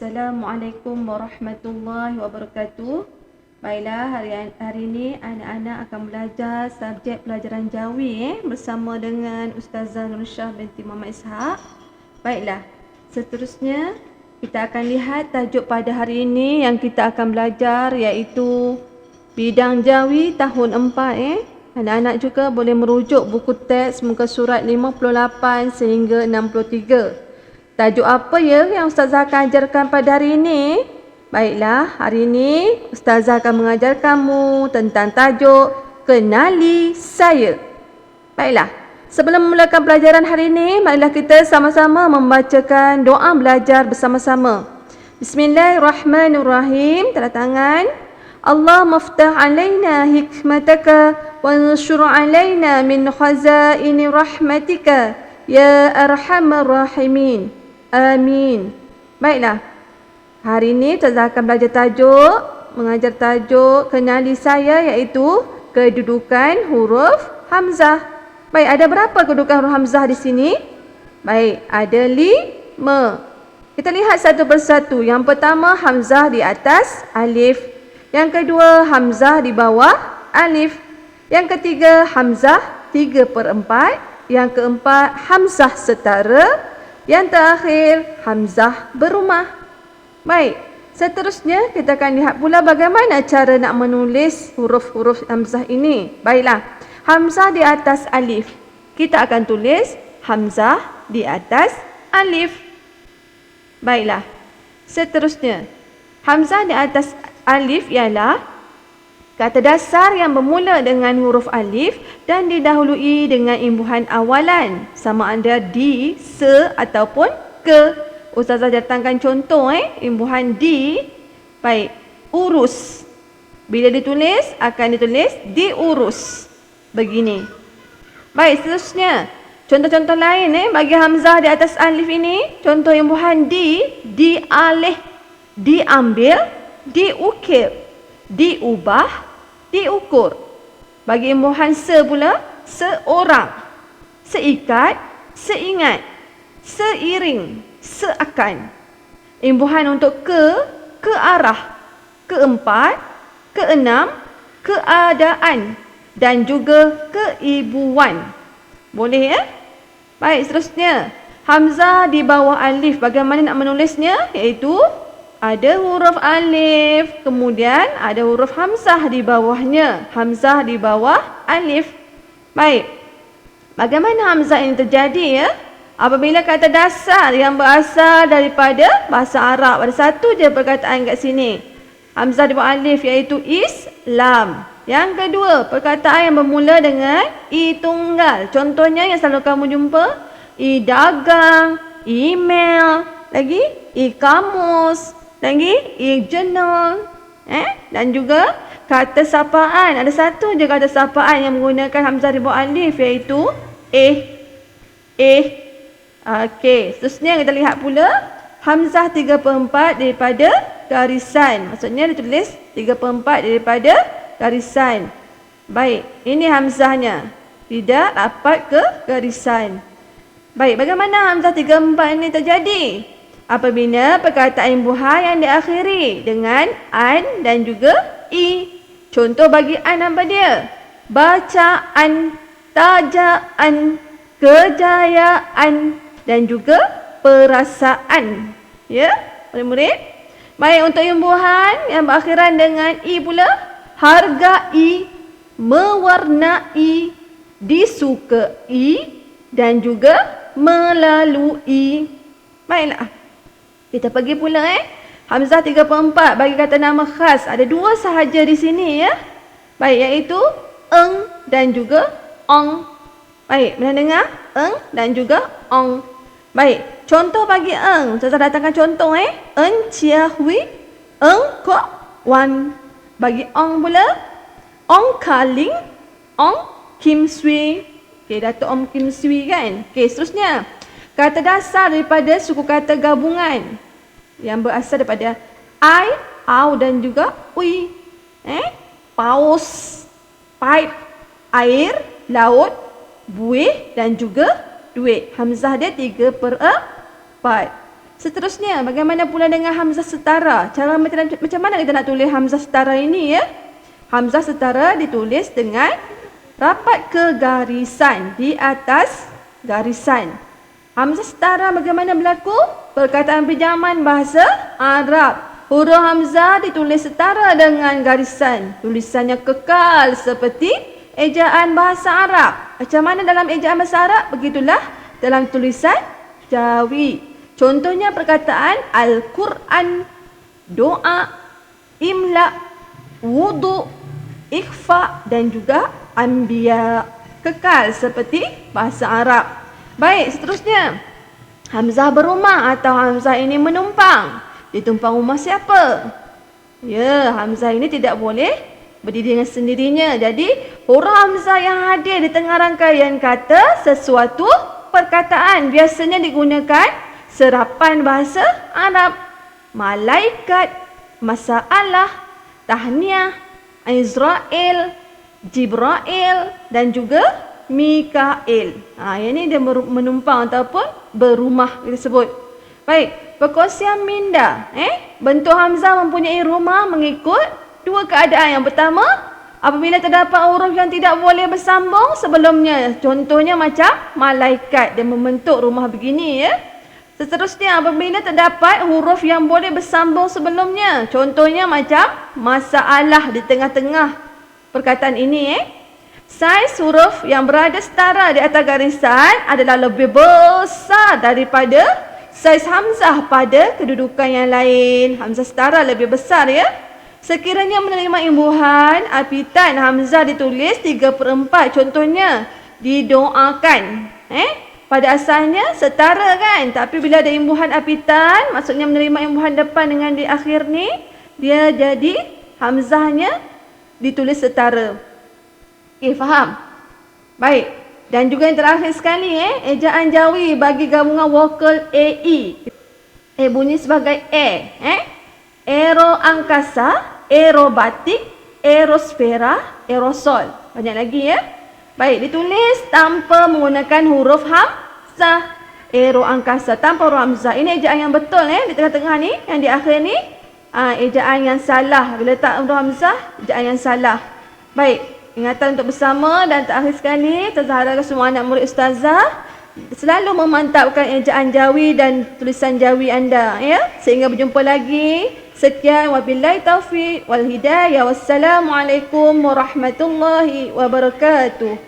Assalamualaikum warahmatullahi wabarakatuh. Baiklah, hari ini anak-anak akan belajar subjek pelajaran Jawi bersama dengan Ustazah Nursyah binti Muhammad Ishaq. Baiklah, seterusnya kita akan lihat tajuk pada hari ini yang kita akan belajar iaitu Bidang Jawi tahun 4. Anak-anak juga boleh merujuk buku teks muka surat 58 sehingga 63. Tajuk apa yang Ustazah akan ajarkan pada hari ini? Baiklah, hari ini Ustazah akan mengajar kamu tentang tajuk Kenali Saya. Baiklah, sebelum memulakan pelajaran hari ini, marilah kita sama-sama membacakan doa belajar bersama-sama. Bismillahirrahmanirrahim. Tanda tangan. Allah maftah alaina hikmataka wa nshur alaina min khazaini rahmatika ya arhamar rahimin. Amin. Baiklah. Hari ini Ustazah akan belajar mengajar tajuk Kenali Saya iaitu kedudukan huruf hamzah. Baik, ada berapa kedudukan huruf hamzah di sini? Baik, ada 5. Kita lihat satu persatu. Yang pertama, hamzah di atas alif. Yang kedua, hamzah di bawah alif. Yang ketiga, hamzah 3/4. Yang keempat, hamzah setara. Yang terakhir, hamzah berumah. Baik, seterusnya kita akan lihat pula bagaimana cara nak menulis huruf-huruf hamzah ini. Baiklah, hamzah di atas alif. Kita akan tulis hamzah di atas alif. Baiklah, seterusnya, hamzah di atas alif ialah kata dasar yang bermula dengan huruf alif dan didahului dengan imbuhan awalan sama ada di, se ataupun ke. Ustazah datangkan contoh imbuhan di. Baik, urus. Bila ditulis akan ditulis diurus. Begini. Baik, seterusnya contoh-contoh lain bagi hamzah di atas alif ini. Contoh imbuhan di, dialih, diambil, diukir, diubah, diukur. Bagi imbuhan se pula, seorang, seikat, seingat, seiring, seakan. Imbuhan untuk ke arah, keempat, keenam, keadaan dan juga keibuan. Boleh ya? Baik, seterusnya hamzah di bawah alif. Bagaimana nak menulisnya? Iaitu ada huruf alif, kemudian ada huruf hamzah di bawahnya. Hamzah di bawah alif. Baik. Bagaimana hamzah ini terjadi ya? Apabila kata dasar yang berasal daripada bahasa Arab. Ada satu je perkataan kat sini. Hamzah di bawah alif iaitu Islam. Yang kedua, perkataan yang bermula dengan I tunggal. Contohnya yang selalu kamu jumpa, I dagang, email, lagi I kamus, lagi i-journal, dan juga kata sapaan. Ada satu je kata sapaan yang menggunakan hamzah di bawah alif iaitu Okey, seterusnya kita lihat pula hamzah 3/4 daripada garisan. Maksudnya ditulis 3/4 daripada garisan. Baik, ini hamzahnya. Tidak dapat ke garisan. Baik, bagaimana hamzah 3/4 ini terjadi? Apabila perkataan imbuhan yang diakhiri dengan an dan juga i. Contoh bagi an apa dia? Bacaan, tajaan, kejayaan dan juga perasaan. Ya, murid-murid? Baik, untuk imbuhan yang berakhiran dengan i pula, hargai, mewarnai, disukai dan juga melalui. Baiklah. Kita pergi pula hamzah 3/4 bagi kata nama khas. Ada 2 sahaja di sini ya. Baik, iaitu eng dan juga ong. Baik, pernah dengar? Eng dan juga ong. Baik, contoh bagi eng. Saya datangkan contoh Eng chia hui, eng kok wan. Bagi ong pula, ong kaling, ong kim sui. Okey, Datuk Om Kim Sui kan? Okey, seterusnya. Kata dasar daripada suku kata gabungan yang berasal daripada I, au dan juga ui. Paus, pipe, air, laut, buih dan juga duit. Hamzah dia 3/4. Seterusnya, bagaimana pula dengan hamzah setara? Macam mana kita nak tulis hamzah setara ini ya? Hamzah setara ditulis dengan rapat ke garisan di atas garisan. Hamzah setara bagaimana berlaku? Perkataan pinjaman bahasa Arab. Huruf hamzah ditulis setara dengan garisan. Tulisannya kekal seperti ejaan bahasa Arab. Macam mana dalam ejaan bahasa Arab? Begitulah dalam tulisan Jawi. Contohnya perkataan Al-Quran, doa, imla, wudu, ikhfa dan juga anbiya. Kekal seperti bahasa Arab. Baik, seterusnya. Hamzah berumah atau hamzah ini menumpang. Ditumpang rumah siapa? Ya, hamzah ini tidak boleh berdiri dengan sendirinya. Jadi, huruf hamzah yang hadir di tengah rangkaian kata sesuatu perkataan biasanya digunakan serapan bahasa Arab. Malaikat, masalah, tahniah, Israel, Jibrail dan juga Mikail. Ini dia menumpang ataupun berumah kita sebut. Baik, perkongsian minda. Bentuk hamzah mempunyai rumah mengikut dua keadaan. Yang pertama, apabila terdapat huruf yang tidak boleh bersambung sebelumnya. Contohnya macam malaikat, dia membentuk rumah begini ya. Seterusnya, apabila terdapat huruf yang boleh bersambung sebelumnya. Contohnya macam masalah di tengah-tengah perkataan ini. Saiz huruf yang berada setara di atas garisan adalah lebih besar daripada saiz hamzah pada kedudukan yang lain. Hamzah setara lebih besar ya. Sekiranya menerima imbuhan, apitan hamzah ditulis 3/4. Contohnya, didoakan. Pada asalnya setara kan. Tapi bila ada imbuhan apitan, maksudnya menerima imbuhan depan dengan di akhir ni, dia jadi hamzahnya ditulis setara. Okey, faham? Baik. Dan juga yang terakhir sekali, ejaan Jawi bagi gabungan vokal AE. Bunyi sebagai Aero angkasa, aerobatik, aerosfera, aerosol. Banyak lagi ya. Baik, ditulis tanpa menggunakan huruf hamzah. Aero angkasa tanpa huruf hamzah. Ini ejaan yang betul di tengah-tengah ni, yang di akhir ni. Ejaan yang salah. Bila letak huruf hamzah, ejaan yang salah. Baik. Ingatan untuk bersama dan terakhir sekali, Ustazah harapkan semua anak murid Ustazah selalu memantapkan ejaan Jawi dan tulisan Jawi anda ya. Sehingga berjumpa lagi. Sekian, wabillahi taufiq wal hidayah. Wassalamualaikum warahmatullahi wabarakatuh.